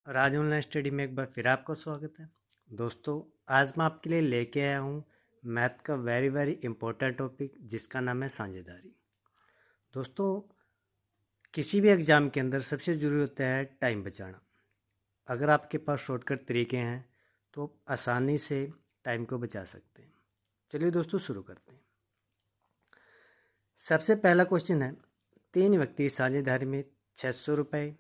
राज online study में एक बार फिर आपका स्वागत है। दोस्तों, आज मैं आपके लिए लेके आया हूँ मैथ का वेरी इम्पोर्टेंट टॉपिक जिसका नाम है साझेदारी। दोस्तों, किसी भी एग्ज़ाम के अंदर सबसे ज़रूरी होता है टाइम बचाना। अगर आपके पास शॉर्टकट तरीके हैं तो आप आसानी से टाइम को बचा सकते हैं। चलिए दोस्तों, शुरू करते हैं। सबसे पहला क्वेश्चन है, 3 व्यक्ति साझेदारी में 600 रुपये,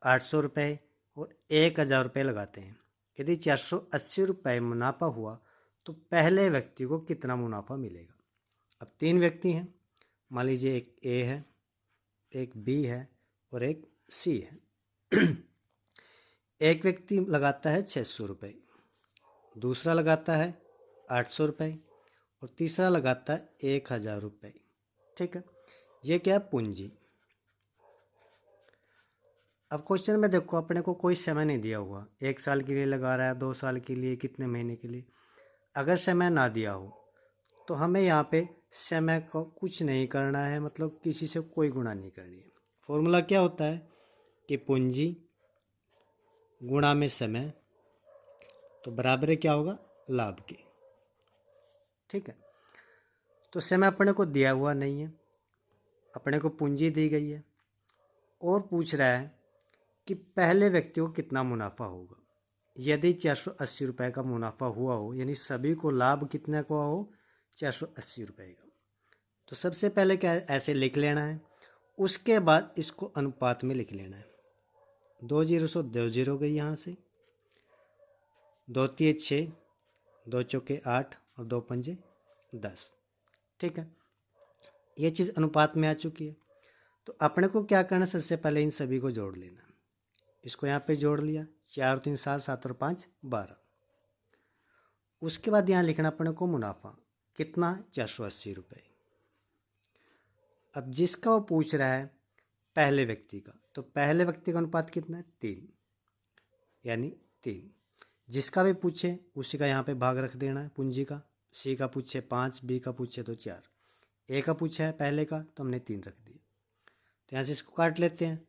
800 रुपये और 1000 रुपये लगाते हैं। यदि 480 रुपये मुनाफा हुआ तो पहले व्यक्ति को कितना मुनाफा मिलेगा। अब 3 व्यक्ति हैं, मान लीजिए एक ए है, एक बी है और एक सी है। एक व्यक्ति लगाता है 600 रुपये, दूसरा लगाता है 800 रुपये और तीसरा लगाता है 1000 रुपये। ठीक है, ये क्या है, पूंजी। अब क्वेश्चन में देखो, अपने को कोई समय नहीं दिया हुआ, 1 साल के लिए लगा रहा है, 2 साल के लिए, कितने महीने के लिए। अगर समय ना दिया हो तो हमें यहाँ पे समय को कुछ नहीं करना है, मतलब किसी से कोई गुणा नहीं करनी है। फॉर्मूला क्या होता है कि पूंजी गुणा में समय तो बराबर है क्या होगा, लाभ के। ठीक है, तो समय अपने को दिया हुआ नहीं है, अपने को पूंजी दी गई है और पूछ रहा है कि पहले व्यक्ति को कितना मुनाफा होगा। यदि 480 रुपये का मुनाफा हुआ हो, यानी सभी को लाभ कितने का हो, 480 रुपये का, तो सबसे पहले क्या है, ऐसे लिख लेना है। उसके बाद इसको अनुपात में लिख लेना है। 2 जीरो सौ 2 जीरो गई यहाँ से, 2 तिये 6, 2 चौके 8 और 2 पंजे 10। ठीक है, ये चीज़ अनुपात में आ चुकी है। तो अपने को क्या करना है, सबसे पहले इन सभी को जोड़ लेना। इसको यहाँ पे जोड़ लिया, 4 3 7, 7 और 5 12। उसके बाद यहाँ लिखना अपने को मुनाफा कितना, 480 रुपये। अब जिसका वो पूछ रहा है पहले व्यक्ति का, तो पहले व्यक्ति का अनुपात कितना है, 3, यानी 3। जिसका भी पूछे उसी का यहाँ पे भाग रख देना है पूंजी का। सी का पूछे 5, बी का पूछे तो 4, ए का पूछा है पहले का तो हमने 3 रख दिया। तो यहाँ से इसको काट लेते हैं,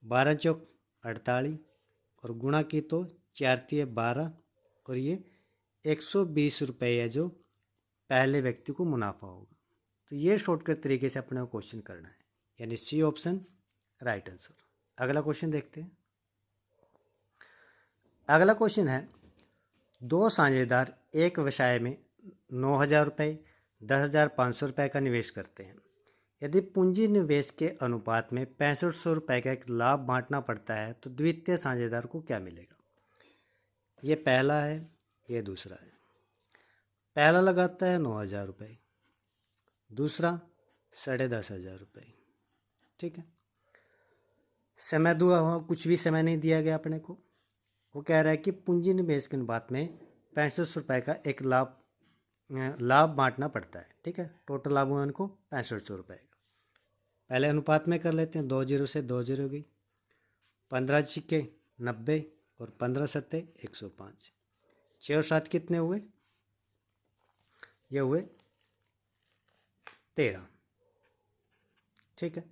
12 चौक 48 और गुणा की तो 4 तिये 12 और ये 120 रुपये है जो पहले व्यक्ति को मुनाफा होगा। तो ये शॉर्टकट तरीके से अपने को क्वेश्चन करना है, यानी सी ऑप्शन राइट आंसर। अगला क्वेश्चन देखते हैं। अगला क्वेश्चन है, 2 साझेदार एक व्यवसाय में 9,000 रुपये, 10,500 रुपये का निवेश करते हैं। यदि पूंजी निवेश के अनुपात में 6500 रुपये का एक लाभ बांटना पड़ता है तो द्वितीय साझेदार को क्या मिलेगा। ये पहला है, ये दूसरा है। पहला लगाता है 9,000 रुपये, दूसरा 10,500 रुपये। ठीक है, समय दुआ हुआ, कुछ भी समय नहीं दिया गया अपने को। वो कह रहा है कि पूंजी निवेश के अनुपात में 6500 रुपये का एक लाभ बांटना पड़ता है। ठीक है, टोटल लाभ हुआ उनको 6500 रुपये का। पहले अनुपात में कर लेते हैं, 2 जीरो से 2 जीरो गई, 15 छिक्के 90 और 15 सत्ते 105। 6 और 7 कितने हुए, ये हुए 13। ठीक है,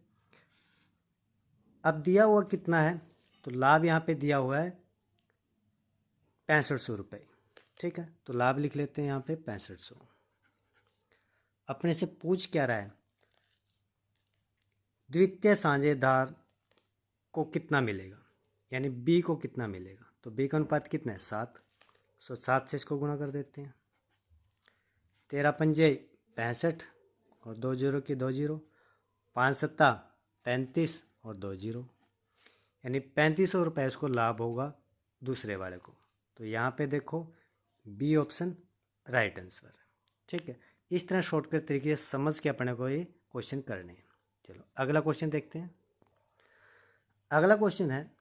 अब दिया हुआ कितना है, तो लाभ यहाँ पे दिया हुआ है 6500 रुपये। ठीक है, तो लाभ लिख लेते हैं यहाँ पे 6500। अपने से पूछ क्या रहा है, द्वितीय साझेदार को कितना मिलेगा, यानी बी को कितना मिलेगा। तो बी का अनुपात कितना है, 7। 7 से इसको गुणा कर देते हैं, 13 पंजे 65 और 2 जीरो की 2 जीरो, 5 सत्ता 35 और 2 जीरो, यानी 3500 रुपये उसको लाभ होगा दूसरे वाले को। तो यहाँ पे देखो बी ऑप्शन राइट आंसर। ठीक है, इस तरह शॉर्टकट तरीके से समझ के अपने को ये क्वेश्चन करने हैं। चलो अगला क्वेश्चन देखते हैं। अगला क्वेश्चन है,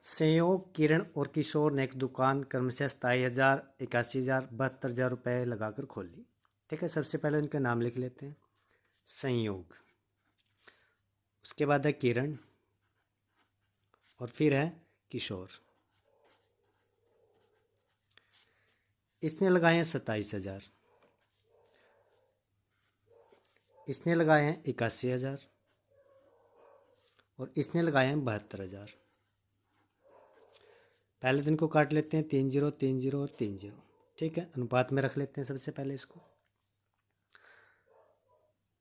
संयोग, किरण और किशोर ने एक दुकान क्रमशः 27,000, 81,000, 72,000 रुपये लगाकर खोली। ठीक है, सबसे पहले उनका नाम लिख लेते हैं, संयोग, उसके बाद है किरण और फिर है किशोर। इसने लगाए हैं 27,000, इसने लगाए हैं 81,000 और इसने लगाए हैं 72,000। पहले दिन को काट लेते हैं, 3 जीरो 3 जीरो और 3 जीरो, ठीक है। अनुपात में रख लेते हैं सबसे पहले इसको,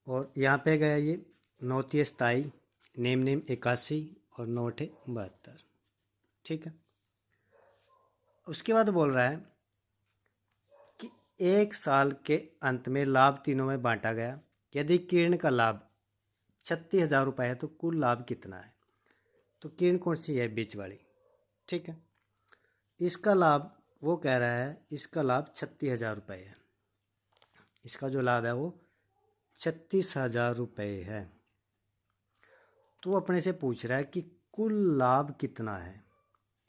और यहाँ पे गया ये 9 नेम 81 और 9 72, ठीक है। उसके बाद बोल रहा है कि 1 साल के अंत में लाभ तीनों में बांटा गया, यदि किरण का लाभ 36,000 रुपये है तो कुल लाभ कितना है। तो किरण कौन सी है, बीच वाली, ठीक है। इसका लाभ वो कह रहा है, इसका लाभ 36,000 रुपये है, इसका जो लाभ है वो 36,000 रुपये है। तो अपने से पूछ रहा है कि कुल लाभ कितना है,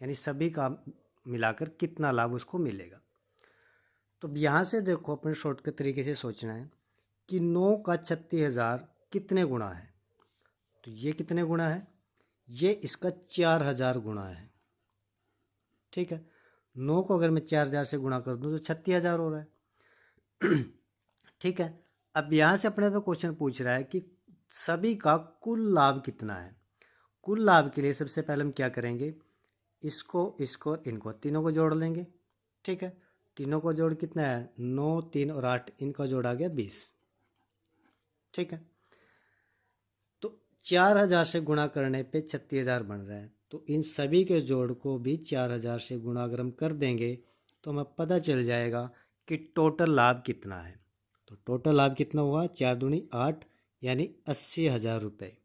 यानी सभी का मिलाकर कितना लाभ उसको मिलेगा। तो यहाँ से देखो अपने शॉर्टकट तरीके से सोचना है कि 9 का 36,000 कितने गुना है। तो ये कितने गुना है, ये इसका 4,000 गुना है, ठीक है। 9 को अगर मैं 4,000 से गुणा कर दूँ तो 36,000 हो रहा है, ठीक है। अब यहाँ से अपने पे क्वेश्चन पूछ रहा है कि सभी का कुल लाभ कितना है। कुल लाभ के लिए सबसे पहले हम क्या करेंगे, इसको इनको तीनों को जोड़ लेंगे, ठीक है। तीनों को जोड़ कितना है, 9 3 और 8, इनका जोड़ आ गया 20, ठीक है। तो 4,000 से गुणा करने पे 36,000 बन रहा है। तो इन सभी के जोड़ को भी 4,000 से गुणा अगर हम कर देंगे तो हमें पता चल जाएगा कि टोटल लाभ कितना है। तो टोटल लाभ कितना हुआ, 4 दूनी 8, यानी 80,000 रुपये,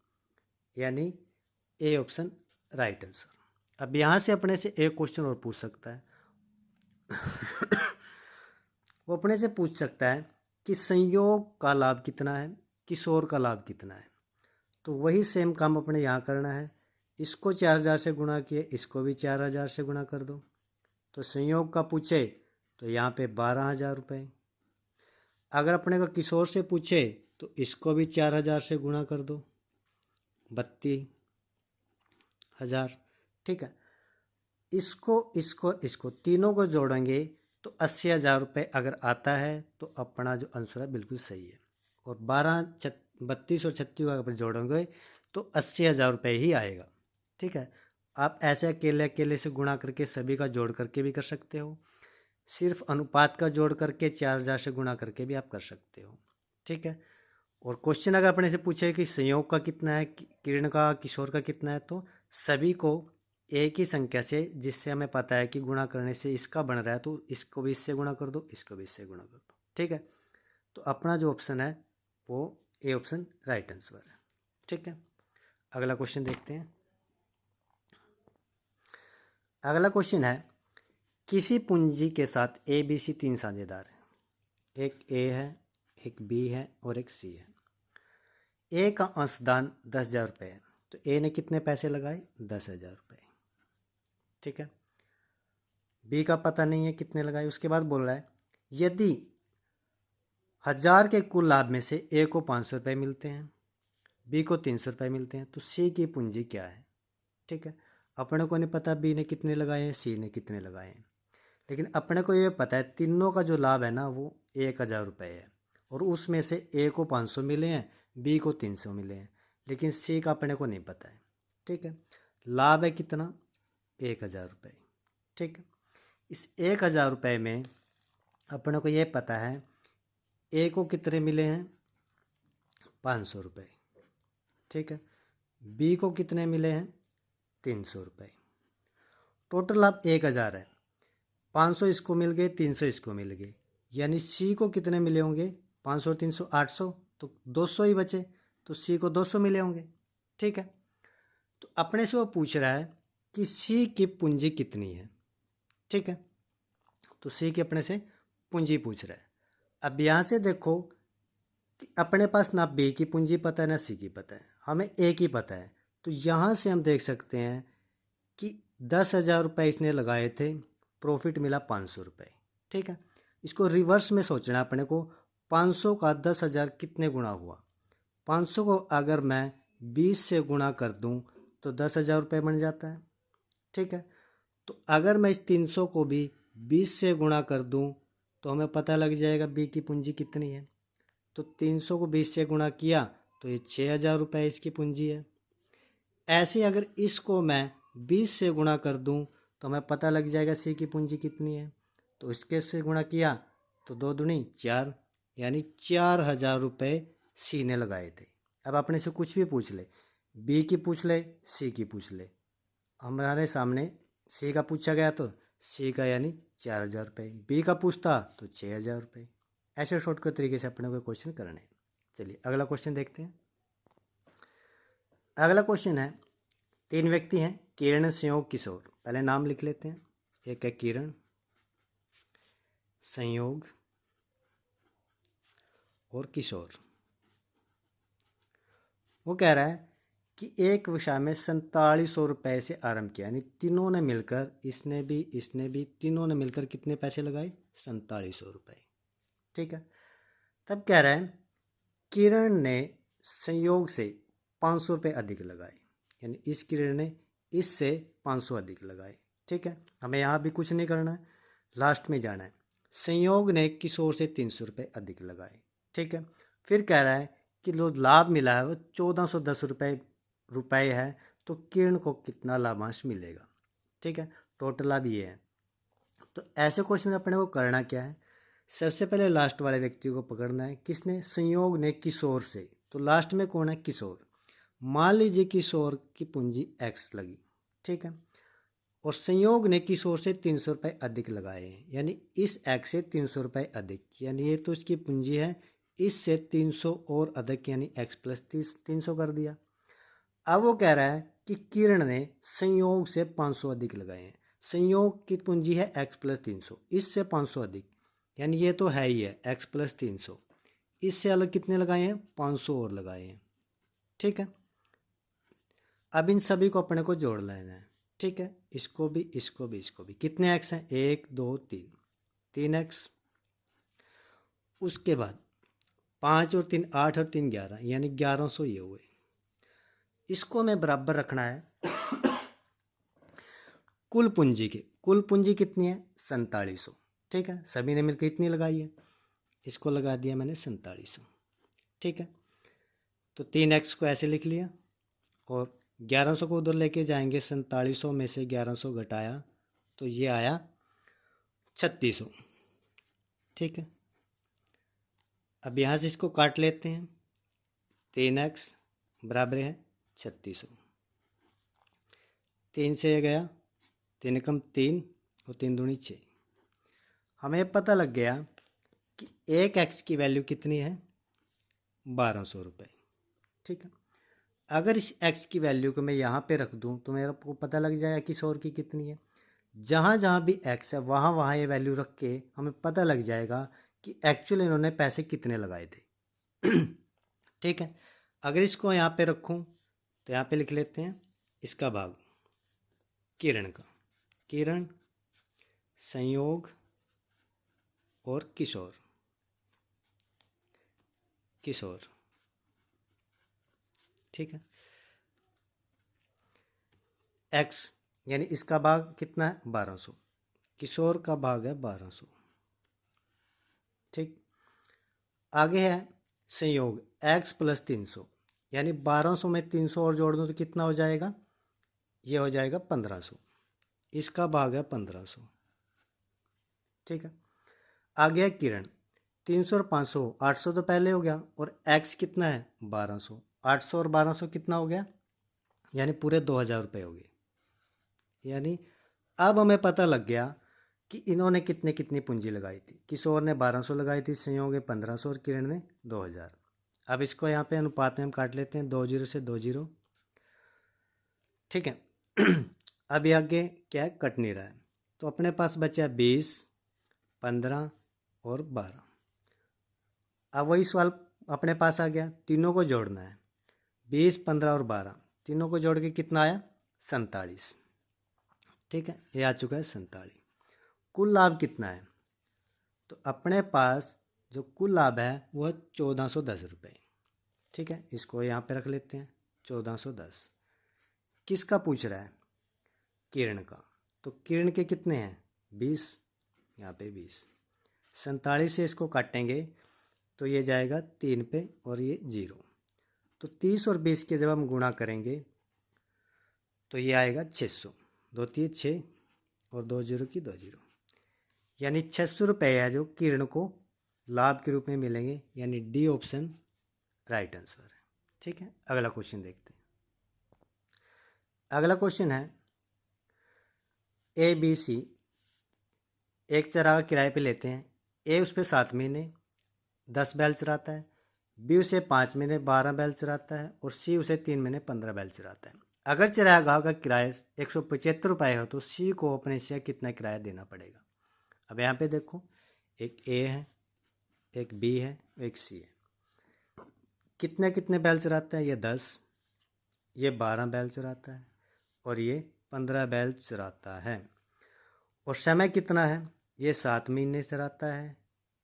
यानी ए ऑप्शन राइट आंसर। अब यहाँ से अपने से एक क्वेश्चन और पूछ सकता है वो अपने से पूछ सकता है कि संयोग का लाभ कितना है, किशोर का लाभ कितना है। तो वही सेम काम अपने यहाँ करना है, इसको 4,000 से गुणा किए, इसको भी 4,000 से गुणा कर दो। तो संयोग का पूछे तो यहाँ पे 12,000 रुपये। अगर अपने को किशोर से पूछे तो इसको भी 4,000 से गुणा कर दो, 32,000, ठीक है। इसको तीनों को जोड़ेंगे तो 80,000 रुपये अगर आता है तो अपना जो आंसर है बिल्कुल सही है। और 32 और 36 को अगर जोड़ेंगे तो 80,000 रुपये ही आएगा, ठीक है। आप ऐसे अकेले अकेले से गुणा करके सभी का जोड़ करके भी कर सकते हो, सिर्फ अनुपात का जोड़ करके 4,000 से गुणा करके भी आप कर सकते हो, ठीक है। और क्वेश्चन अगर अपने से पूछे कि संयोग का कितना है, किरण का, किशोर का कितना है, तो सभी को एक ही संख्या से, जिससे हमें पता है कि गुणा करने से इसका बन रहा है तो इसको भी इससे गुणा कर दो, इसको भी इससे गुणा कर दो, ठीक है। तो अपना जो ऑप्शन है वो ए ऑप्शन राइट आंसर है, ठीक है। अगला क्वेश्चन देखते हैं। अगला क्वेश्चन है, किसी पूंजी के साथ ए बी सी 3 साझेदार हैं, एक ए है, एक बी है और एक सी है। ए का अंशदान 10,000 रुपये है, तो ए ने कितने पैसे लगाए, 10,000 रुपये, ठीक है। बी का पता नहीं है कितने लगाए। उसके बाद बोल रहा है यदि 1,000 के कुल लाभ में से ए को 500 रुपये मिलते हैं, बी को 300 रुपये मिलते हैं, तो सी की पूंजी क्या है, ठीक है। अपने को नहीं पता बी ने कितने लगाए हैं, सी ने कितने लगाए हैं, लेकिन अपने को ये पता है तीनों का जो लाभ है ना वो 1,000 रुपये है, और उसमें से ए को 500 मिले हैं, बी को 300 मिले हैं, लेकिन सी का अपने को नहीं पता है, ठीक है। लाभ है कितना, 1,000 रुपये, ठीक है। इस 1,000 रुपये में अपने को ये पता है ए को कितने मिले हैं, 500 रुपये, ठीक है। बी को कितने मिले हैं, 300 रुपये। टोटल लाभ 1,000 है, 500 इसको मिल गए, 300 इसको मिल गए, यानी सी को कितने मिले होंगे, 500 300 800, तो 200 ही बचे, तो सी को 200 मिले होंगे, ठीक है। तो अपने से वो पूछ रहा है कि सी की पूंजी कितनी है, ठीक है। तो सी की अपने से पूंजी पूछ रहा है। अब यहाँ से देखो कि अपने पास ना बी की पूंजी पता है ना सी की पता है, हमें ए की पता है। तो यहाँ से हम देख सकते हैं कि 10,000 रुपये इसने लगाए थे, प्रॉफिट मिला 500 रुपये, ठीक है। इसको रिवर्स में सोचना है अपने को, 500 का 10,000 कितने गुना हुआ। 500 को अगर मैं 20 से गुणा कर दूं तो 10,000 रुपये बन जाता है, ठीक है। तो अगर मैं इस 300 को भी 20 से गुणा कर दूं तो हमें पता लग जाएगा बी की पूंजी कितनी है। तो 300 को 20 से गुणा किया तो ये 6,000 रुपये इसकी पूंजी है। ऐसे अगर इसको मैं 20 से गुणा कर दूं तो हमें पता लग जाएगा सी की पूंजी कितनी है। तो इसके से गुणा किया तो 2 दूनी 4, यानी 4,000 रुपये सी ने लगाए थे। अब अपने से कुछ भी पूछ ले, बी की पूछ ले, सी की पूछ ले, हमारे सामने सी का पूछा गया तो सी का यानी 4,000 रुपये, बी का पूछता तो 6,000 रुपये। ऐसे शॉर्टकट तरीके से अपने को क्वेश्चन करने हैं। चलिए अगला क्वेश्चन देखते हैं। अगला क्वेश्चन है, 3 व्यक्ति हैं, किरण, संयोग, किशोर। पहले नाम लिख लेते हैं। एक है किरण, संयोग और किशोर। वो कह रहा है कि एक विषय में 4700 रुपये से आरंभ किया, यानी तीनों ने मिलकर, इसने भी तीनों ने मिलकर कितने पैसे लगाए? 4700 रुपये। ठीक है। तब कह रहा है किरण ने संयोग से 500 रुपये अधिक लगाए, यानी इस किरण ने इससे 500 अधिक लगाए। ठीक है, हमें यहाँ भी कुछ नहीं करना है, लास्ट में जाना है। संयोग ने किशोर से 300 रुपये अधिक लगाए। ठीक है, फिर कह रहा है कि जो लाभ मिला है वो 1410 रुपये है, तो किरण को कितना लाभांश मिलेगा? ठीक है, टोटल लाभ ये है। तो ऐसे क्वेश्चन में अपने को करना क्या है? सबसे पहले लास्ट वाले व्यक्ति को पकड़ना है। किसने? संयोग ने किशोर से। तो लास्ट में कौन है? किशोर। मान लीजिए किशोर की पूंजी एक्स लगी, ठीक है, और संयोग ने किशोर से 300 रुपये अधिक लगाए हैं, यानी इस एक्स से 300 रुपये अधिक, यानी ये तो इसकी पूंजी है, इससे 300 और अधिक, यानी एक्स प्लस 300 कर दिया। अब वो कह रहा है कि किरण ने संयोग से 500 अधिक लगाए हैं। संयोग की पूंजी है एक्स प्लस 300, इससे 500 अधिक, यानी ये तो है ही है एक्स प्लस 300, इससे अलग कितने लगाए हैं? 500 और लगाए हैं। ठीक है, अब इन सभी को अपने को जोड़ लेना है। ठीक है, इसको भी, इसको भी, इसको भी। कितने एक्स हैं? 1 2 3, 3 एक्स। उसके बाद 5 और 3 8 और 3 11, यानी 1100 ये हुए। इसको हमें बराबर रखना है कुल पूंजी के। कुल पूंजी कितनी है? 4700। ठीक है, सभी ने मिलकर इतनी लगाई है, इसको लगा दिया मैंने 4700। ठीक है, तो 3x को ऐसे लिख लिया और 1100 को उधर लेके जाएंगे, 4700 में से 1100 घटाया तो ये आया 3600। ठीक है, अब यहाँ से इसको काट लेते हैं। 3x बराबर है 3600, 3 से ये गया, 3 कम 3 और 3 दूनी 6। हमें पता लग गया कि एक एक्स की वैल्यू कितनी है? 1200 रुपये। ठीक है, अगर इस एक्स की वैल्यू को मैं यहाँ पे रख दूँ तो मेरे को पता लग जाएगा किशोर की कितनी है। जहाँ जहाँ भी एक्स है वहाँ वहाँ ये वैल्यू रख के हमें पता लग जाएगा कि एक्चुअल इन्होंने पैसे कितने लगाए थे। ठीक है, अगर इसको यहाँ पे रखूँ तो यहाँ पे लिख लेते हैं इसका भाग किरण का। किरण, संयोग और किशोर। किशोर, ठीक है, एक्स यानी इसका भाग कितना है? 1200। किशोर का भाग है 1200। ठीक, आगे है संयोग एक्स प्लस 300, यानी 1200 में 300 और जोड़ दूँ तो कितना हो जाएगा? ये हो जाएगा 1500। इसका भाग है 1500। ठीक है, आगे है किरण, 300 और 500, 800 तो पहले हो गया, और एक्स कितना है? 1200। 800 और 1200 कितना हो गया? यानी पूरे 2000 रुपये हो गए। यानी अब हमें पता लग गया कि इन्होंने कितने कितनी पूंजी लगाई थी। किशोर ने 1200 लगाई थी, संयोग ने 1500 और किरण ने 2000। अब इसको यहाँ पे अनुपात में हम काट लेते हैं, 2 0 से 2 0। ठीक है, अब ये आगे क्या है? कट नहीं रहा है, तो अपने पास बचा 20, 15 और 12। अब वही सवाल अपने पास आ गया, तीनों को जोड़ना है। 20, 15 और 12 तीनों को जोड़ के कितना आया? 47। ठीक है, ये आ चुका है 47। कुल लाभ कितना है? तो अपने पास जो कुल लाभ है वो है 1410 रुपये। ठीक है, इसको यहाँ पे रख लेते हैं 1410। किसका पूछ रहा है? किरण का। तो किरण के कितने हैं? 20, यहाँ पे 20। 47 से इसको काटेंगे तो ये जाएगा 3 पे और ये 0। तो 30 और 20 के जब हम गुणा करेंगे तो ये आएगा 600। 2 3 6, और 2 जीरो की 2 जीरो, यानी 600 रुपये है जो किरण को लाभ के रूप में मिलेंगे, यानी डी ऑप्शन राइट आंसर है। ठीक है, अगला क्वेश्चन देखते हैं। अगला क्वेश्चन है ए बी सी एक चरागा किराए पे लेते हैं। ए उस पर 7 महीने 10 बैल चराता है, बी उसे 5 महीने 12 बैल चराता है और सी उसे 3 महीने 15 बैल चराता है। अगर चरागाह का किराया 175 रुपये हो तो सी को अपने से कितना किराया देना पड़ेगा। अब यहाँ पे देखो, एक ए है, एक बी है, एक सी है। कितने कितने बैल चराता है? ये 10, ये 12 बैल चराता है और ये 15 बैल चराता है। और समय कितना है? ये 7 महीने चराता है,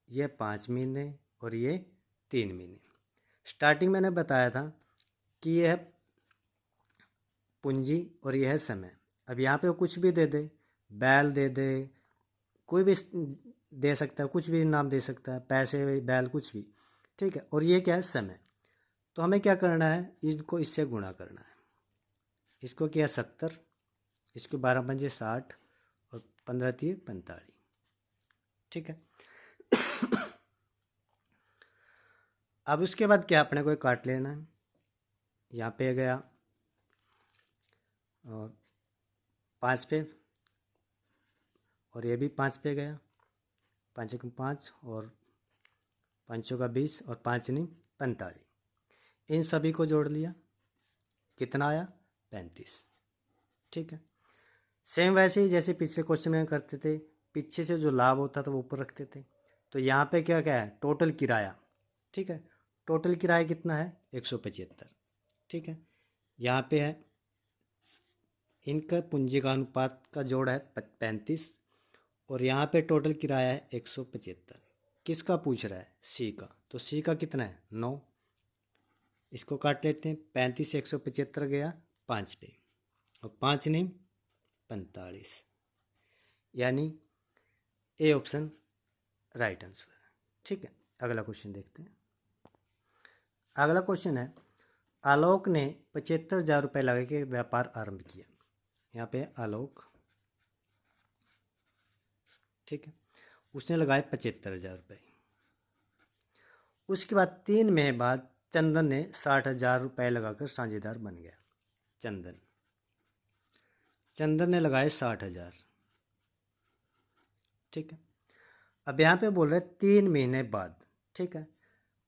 ये 5 महीने और ये 3 महीने। स्टार्टिंग मैंने बताया था कि यह है पूंजी और यह है समय। अब यहाँ पे वो कुछ भी दे दे, बैल दे दे, कोई भी दे सकता है, कुछ भी नाम दे सकता है, पैसे, बैल, कुछ भी। ठीक है, और ये क्या है? समय। तो हमें क्या करना है? इनको इससे गुणा करना है। इसको क्या है? 70, इसको 12 पंजे 60 और 15 तीय 45। ठीक है। अब उसके बाद क्या अपने को काट लेना है। यहाँ पे गया और 5 पे, और ये भी 5 पे गया, 5 एकम 5 और 5 का 20 और 5 नहीं 45। इन सभी को जोड़ लिया, कितना आया? 35। ठीक है। सेम वैसे ही जैसे पिछले क्वेश्चन में करते थे, पीछे से जो लाभ होता था वो ऊपर रखते थे। तो यहाँ पे क्या क्या है? टोटल किराया। ठीक है, टोटल किराया कितना है? 175। ठीक है, यहाँ पे है इनका पूंजी का अनुपात का जोड़ है 35 और यहाँ पे टोटल किराया है 175। किसका पूछ रहा है? सी का। तो सी का कितना है? 9। इसको काट लेते हैं, 35 से 175 गया 5 पे और 5 नहीं 45, यानी ए ऑप्शन राइट आंसर है। ठीक है, अगला क्वेश्चन देखते हैं। अगला क्वेश्चन है, आलोक ने 75,000 रुपये लगा के व्यापार आरंभ किया। यहाँ पे आलोक, ठीक है, उसने लगाए 75,000 रुपये। उसके बाद 3 महीने बाद चंदन ने 60,000 रुपये लगाकर साझेदार बन गया। चंदन ने लगाए 60,000। ठीक है, अब यहाँ पे बोल रहे 3 महीने बाद। ठीक है,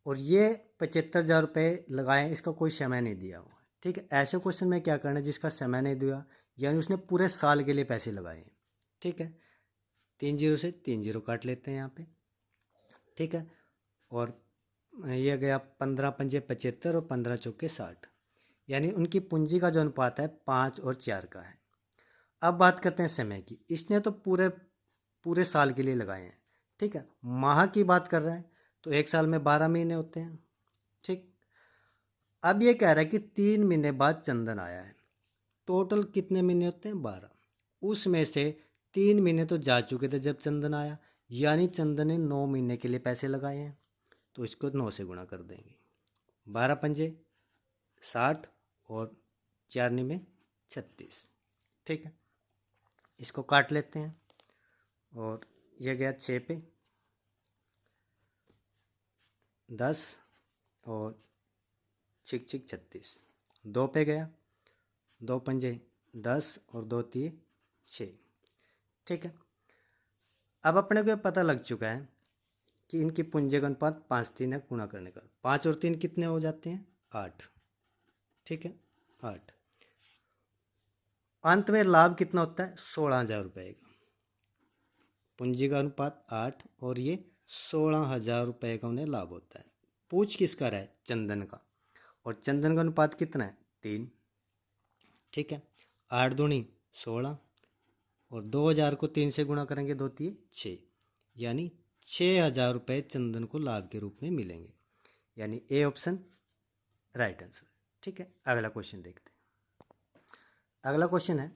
और ये 75,000 रुपये लगाए, इसका कोई समय नहीं दिया हुआ। ठीक है, ऐसे क्वेश्चन में क्या करना है? जिसका समय नहीं दिया, यानी उसने पूरे साल के लिए पैसे लगाए हैं। ठीक है, 3 जीरो से 3 जीरो काट लेते हैं यहाँ पे। ठीक है, और ये गया 15 पंजे 75 और 15 चौके 60, यानी उनकी पूंजी का जो अनुपात है 5 और 4 का है। अब बात करते हैं समय की। इसने तो पूरे पूरे साल के लिए लगाए हैं। ठीक है, माह की बात कर रहे हैं तो एक साल में 12 महीने होते हैं। ठीक, अब ये कह रहा है कि 3 महीने बाद चंदन आया है, टोटल कितने महीने होते हैं? 12। उसमें से 3 महीने तो जा चुके थे जब चंदन आया, यानी चंदन ने 9 महीने के लिए पैसे लगाए हैं। तो इसको 9 से गुणा कर देंगे, 12 पंजे 60 और 4 में 36। ठीक है, इसको काट लेते हैं और यह गया 6 पे 10 और 36, 2 पे गया, 2 पंजे 10 और 2 तीय 6। ठीक है, अब अपने को पता लग चुका है कि इनकी पूंजी का अनुपात 5-3 है। गुणा करने का 5 और 3 कितने हो जाते हैं? 8। ठीक है, 8। अंत में लाभ कितना होता है? 16,000 रुपये का। पूंजी का अनुपात 8 और ये 16,000 रुपये का उन्हें लाभ होता है। पूछ किसका रहा है? चंदन का। और चंदन का अनुपात कितना है? 3। ठीक है, 8 दूनी 16 और 2,000 को 3 से गुणा करेंगे, 2 तीय 6, यानी 6,000 रुपये चंदन को लाभ के रूप में मिलेंगे, यानी ए ऑप्शन राइट आंसर। ठीक है, अगला क्वेश्चन देखते हैं। अगला क्वेश्चन है,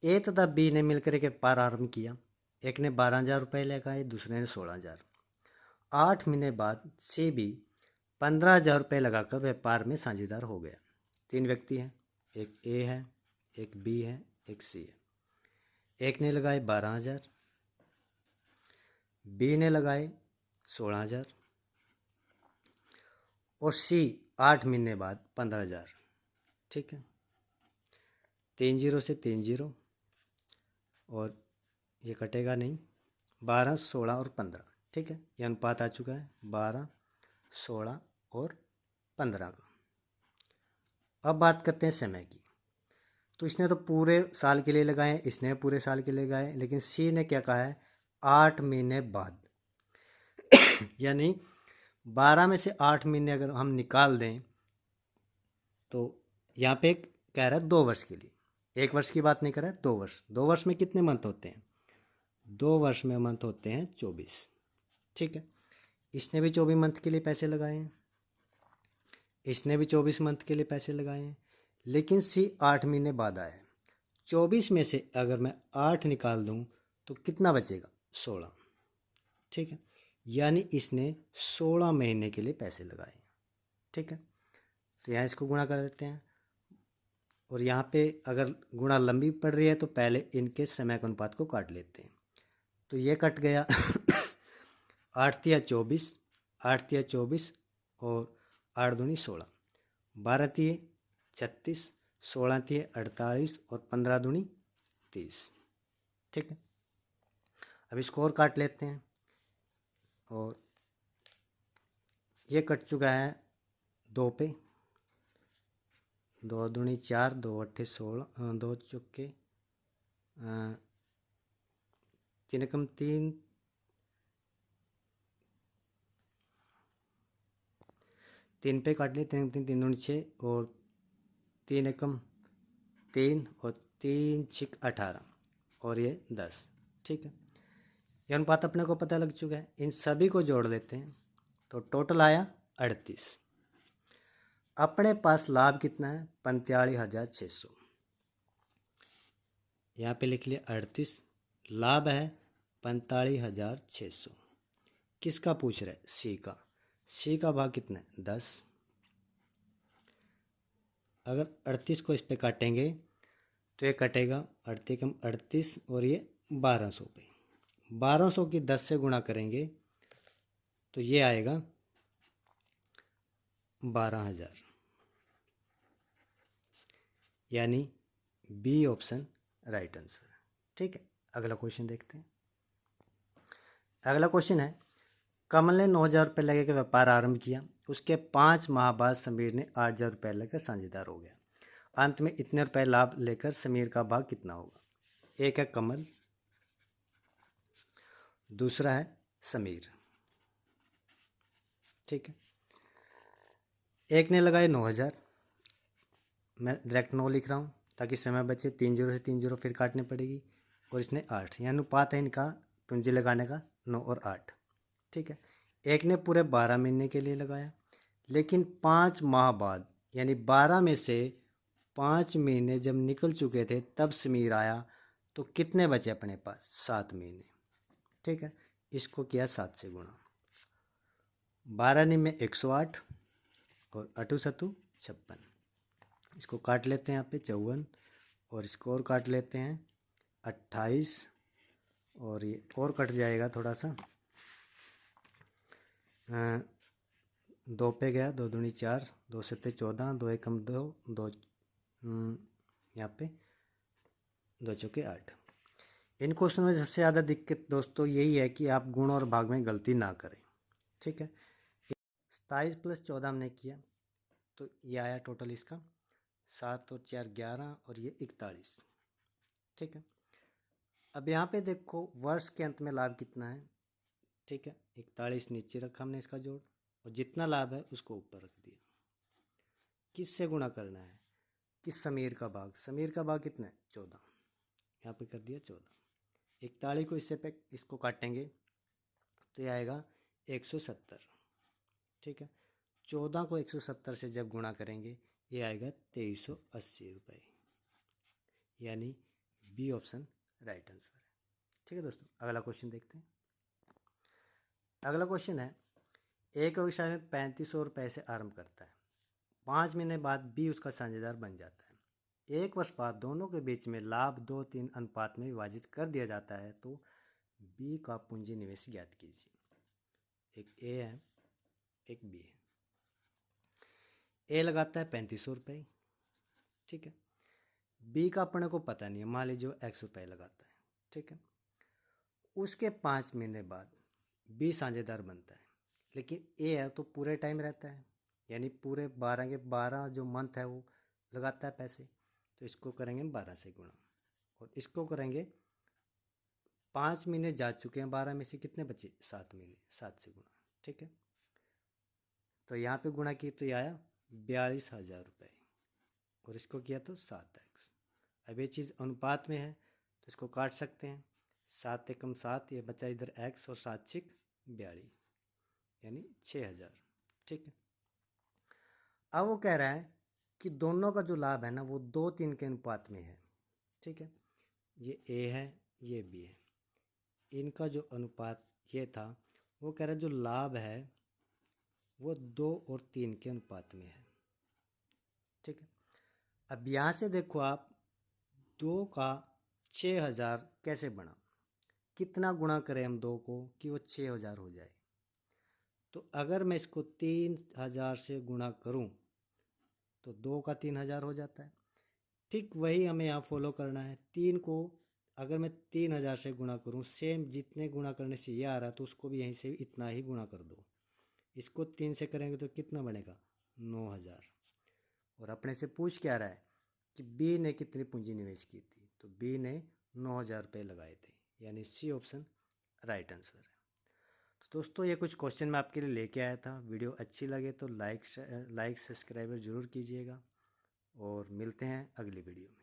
ए तथा बी ने मिलकर एक व्यापार आरंभ किया। एक ने 12,000 रुपये लगाए, दूसरे ने 16,000। 8 महीने बाद सी बी 15,000 रुपये लगाकर व्यापार में साझेदार हो गया। 3 व्यक्ति हैं, एक ए है, एक बी है, एक सी है। एक ने लगाए 12,000, बी ने लगाए 16,000 और सी 8 महीने बाद 15,000। ठीक है, 3 जीरो से 3 जीरो और ये कटेगा नहीं, 12, 16 और 15। ठीक है, ये अनुपात आ चुका है 12, 16 और 15 का। अब बात करते हैं समय की। तो इसने तो पूरे साल के लिए लगाए, इसने पूरे साल के लिए लगाए, लेकिन सी ने क्या कहा है 8 महीने बाद। यानी 12 में से 8 महीने अगर हम निकाल दें तो यहाँ पे कह रहा है 2 वर्ष के लिए, 1 वर्ष की बात नहीं कर रहा है, 2 वर्ष। 2 वर्ष में कितने मंथ होते हैं? 2 वर्ष में मंथ होते हैं 24। ठीक है, इसने भी 24 मंथ के लिए पैसे लगाए हैं, इसने भी 24 मंथ के लिए पैसे लगाए हैं, लेकिन सी 8 महीने बाद आया है। 24 में से अगर मैं 8 निकाल दूं तो कितना बचेगा? 16। ठीक है, यानी इसने 16 महीने के लिए पैसे लगाए। ठीक है, तो यहाँ इसको गुणा कर देते हैं और यहाँ पे अगर गुणा लंबी पड़ रही है तो पहले इनके समय के अनुपात को काट लेते हैं। तो ये कट गया 8 तिया 24, 8 तिया 24 और 8 दूनी 16, 12 तिये 36, 16 तिये 48 और 15 दूनी 30। ठीक है, अब इसको और काट लेते हैं और ये कट चुका है 2 पे, 2 दूनी 4, 2 अट्ठे 16, 2 चौके 3 एकम 3, 3 पे काट लिए, 3 3 3 दूनी 6 और 3 एकम 3 और 3 6 18 और ये 10। ठीक है, ये अनुपात अपने को पता लग चुका है। इन सभी को जोड़ लेते हैं तो टोटल आया 38। अपने पास लाभ कितना है? 45,600। यहाँ पे लिख लिया 38, लाभ है 45,600। किसका पूछ रहा है? सी का। सी का भाग कितना है? 10। अगर 38 को इस पे काटेंगे तो ये कटेगा 38 कम 38 और ये 1200 पे। 1200 की 10 से गुणा करेंगे तो ये आएगा 12,000, यानी बी ऑप्शन राइट आंसर। ठीक है, अगला क्वेश्चन देखते हैं। अगला क्वेश्चन है, कमल ने 9,000 रुपये लगे के व्यापार आरंभ किया। उसके 5 माह बाद समीर ने 8,000 रुपये लेकर साझेदार हो गया। अंत में इतने रुपए लाभ लेकर समीर का भाग कितना होगा? एक है कमल, दूसरा है समीर। ठीक है, एक ने लगाए 9,000, मैं डायरेक्ट 9 लिख रहा हूँ ताकि समय बचे। 3 जीरो से 3 जीरो फिर काटनी पड़ेगी और इसने 8, यह अनुपात है इनका पूंजी लगाने का 9 और 8। ठीक है, एक ने पूरे 12 महीने के लिए लगाया, लेकिन 5 माह बाद यानी 12 में से 5 महीने जब निकल चुके थे तब समीर आया, तो कितने बचे अपने पास? 7 महीने। ठीक है, इसको किया 7 से गुणा। 12 में 108 और 8 सतु 56। इसको काट लेते हैं यहाँ पे 54 और इसको और काट लेते हैं 28 और ये और कट जाएगा थोड़ा सा। 2 पे गया, 2 दूनी 4, 2 सत्ते 14, 2 एकम 2, 2 यहाँ पे 2 चौके 8। इन क्वेश्चन में सबसे ज़्यादा दिक्कत दोस्तों यही है कि आप गुण और भाग में गलती ना करें। ठीक है, 27 + 14 हमने किया तो ये आया टोटल इसका 7 और 4 11 और ये 41। ठीक है, अब यहाँ पे देखो वर्ष के अंत में लाभ कितना है। ठीक है, 41 नीचे रखा हमने इसका जोड़ और जितना लाभ है उसको ऊपर रख दिया। किससे गुणा करना है? किस समीर का भाग? समीर का भाग कितना है? 14, यहाँ पे कर दिया 14। 41 को इससे पे इसको काटेंगे तो ये आएगा 170। ठीक है, 14 को 170 से जब गुणा करेंगे ये आएगा 2380 रुपये, यानी बी ऑप्शन राइट आंसर है। ठीक है दोस्तों, अगला क्वेश्चन देखते हैं। अगला क्वेश्चन है, एक व्यवसाय में 3500 रुपये से आरंभ करता है। 5 महीने बाद बी उसका साझेदार बन जाता है। 1 वर्ष बाद दोनों के बीच में लाभ 2-3 अनुपात में विभाजित कर दिया जाता है तो बी का पूंजी निवेश ज्ञात कीजिए। एक ए है, एक बी है। ए लगाता है 3500 रुपये, ठीक है। बी का अपने को पता नहीं है, मान लीजिए 100 रुपये लगाता है, ठीक है। उसके 5 महीने बाद बी साझेदार बनता है, लेकिन ए है तो पूरे टाइम रहता है, यानी पूरे 12 के 12 जो मंथ है वो लगाता है पैसे, तो इसको करेंगे 12 से गुणा और इसको करेंगे 5 महीने जा चुके हैं, 12 में से कितने बचे 7 महीने, 7 से गुणा, ठीक है। तो यहाँ पे गुणा किए तो ये आया 42,000 रुपये और इसको किया तो 7x। अब ये चीज़ अनुपात में है तो इसको काट सकते हैं, 7 एकम 7, ये बचा इधर x और 7 छिक 42 यानी 6,000, ठीक है। अब वो कह रहा है कि दोनों का जो लाभ है ना वो 2-3 के अनुपात में है, ठीक है। ये ए है, ये बी है, इनका जो अनुपात ये था, वो कह रहा है जो लाभ है वो 2 और 3 के अनुपात में है, ठीक है। अब यहाँ से देखो आप 2 का 6,000 कैसे बना, कितना गुणा करें हम 2 को कि वो 6,000 हो जाए। तो अगर मैं इसको 3,000 से गुणा करूं तो 2 का 3,000 हो जाता है। ठीक वही हमें यहाँ फॉलो करना है। 3 को अगर मैं 3,000 से गुणा करूं, सेम जितने गुणा करने से ये आ रहा है तो उसको भी यहीं से इतना ही गुणा कर दो। इसको 3 से करेंगे तो कितना बनेगा 9,000। और अपने से पूछ क्या रहा है कि बी ने कितनी पूंजी निवेश की थी, तो बी ने 9,000 रुपये लगाए थे, यानी सी ऑप्शन राइट आंसर है। तो दोस्तों ये कुछ क्वेश्चन मैं आपके लिए लेके आया था। वीडियो अच्छी लगे तो लाइक सब्सक्राइबर ज़रूर कीजिएगा और मिलते हैं अगली वीडियो में।